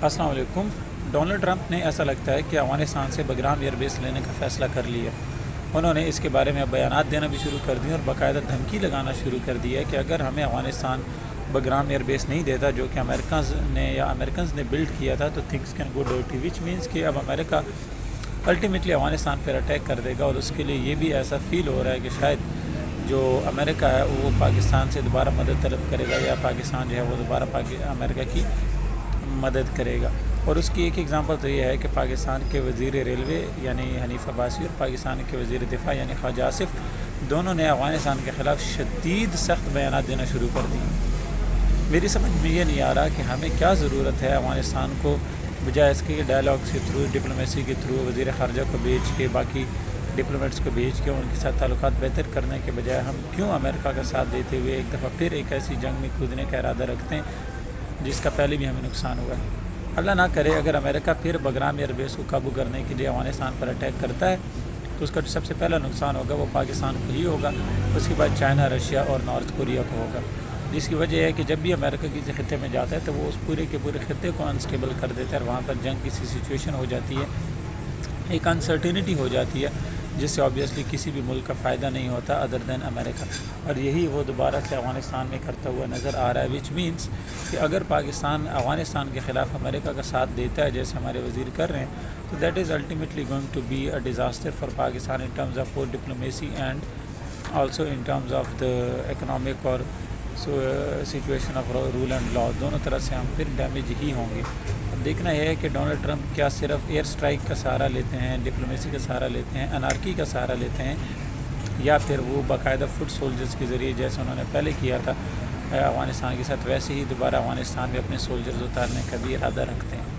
السلام علیکم۔ Donald Trump نے ایسا لگتا ہے کہ افغانستان سے بگرام ایئر بیس لینے کا فیصلہ کر لیا۔ انہوں نے اس کے بارے میں بیانات دینا بھی شروع کر دی اور باقاعدہ دھمکی لگانا شروع کر دی ہے کہ اگر ہمیں افغانستان بگرام ایئر بیس نہیں دیتا جو کہ امریکنز نے بلڈ کیا تھا تو things can go dirty, which means کہ اب امریکہ الٹیمیٹلی افغانستان پر اٹیک کر دے گا، اور اس کے لیے یہ بھی ایسا فیل ہو رہا ہے کہ شاید جو امریکہ ہے وہ پاکستان سے دوبارہ مدد طلب کرے گا، یا پاکستان جو ہے وہ دوبارہ امریکہ کی مدد کرے گا۔ اور اس کی ایک ایگزامپل تو یہ ہے کہ پاکستان کے وزیر ریلوے یعنی حنیف عباسی اور پاکستان کے وزیر دفاع یعنی خواجہ آصف دونوں نے افغانستان کے خلاف شدید سخت بیانات دینا شروع کر دی۔ میری سمجھ میں یہ نہیں آ رہا کہ ہمیں کیا ضرورت ہے افغانستان کو بجائے اس کے ڈائلاگس کے تھرو، ڈپلومیسی کے تھرو وزیر خارجہ کو بھیج کے، باقی ڈپلومیٹس کو بھیج کے ان کے ساتھ تعلقات بہتر کرنے کے بجائے ہم کیوں امریکہ کا ساتھ دیتے ہوئے ایک دفعہ پھر ایک ایسی جنگ میں کودنے کا ارادہ رکھتے ہیں جس کا پہلے بھی ہمیں نقصان ہوا ہے۔ اللہ نہ کرے اگر امریکہ پھر بگرام ایئر بیس کو قابو کرنے کے لیے افغانستان پر اٹیک کرتا ہے تو اس کا جو سب سے پہلا نقصان ہوگا وہ پاکستان کو ہی ہوگا، اس کے بعد چائنا، رشیا اور نارتھ کوریا کو ہوگا، جس کی وجہ ہے کہ جب بھی امریکہ کسی خطے میں جاتا ہے تو وہ اس پورے کے پورے خطے کو انسٹیبل کر دیتا ہے، اور وہاں پر جنگ کی سی سچویشن ہو جاتی ہے، ایک انسرٹینٹی ہو جاتی ہے جس سے آبویسلی کسی بھی ملک کا فائدہ نہیں ہوتا ادر دین امریکہ، اور یہی وہ دوبارہ سے افغانستان میں کرتا ہوا نظر آ رہا ہے، وچ مینس کہ اگر پاکستان افغانستان کے خلاف امریکہ کا ساتھ دیتا ہے جیسے ہمارے وزیر کر رہے ہیں تو that is ultimately going to be a disaster for Pakistan in terms of both diplomacy and also in terms of the economic اور situation of rule and law, دونوں طرح سے ہم پھر ڈیمیج ہی ہوں گے۔ اب دیکھنا یہ ہے کہ ڈونلڈ ٹرمپ کیا صرف ایئر سٹرائک کا سہارا لیتے ہیں، ڈپلومیسی کا سہارا لیتے ہیں، انارکی کا سہارا لیتے ہیں، یا پھر وہ باقاعدہ فٹ سولجرز کے ذریعے جیسے انہوں نے پہلے کیا تھا افغانستان کے ساتھ ویسے ہی دوبارہ افغانستان میں اپنے سولجرز اتارنے کا بھی ارادہ رکھتے ہیں۔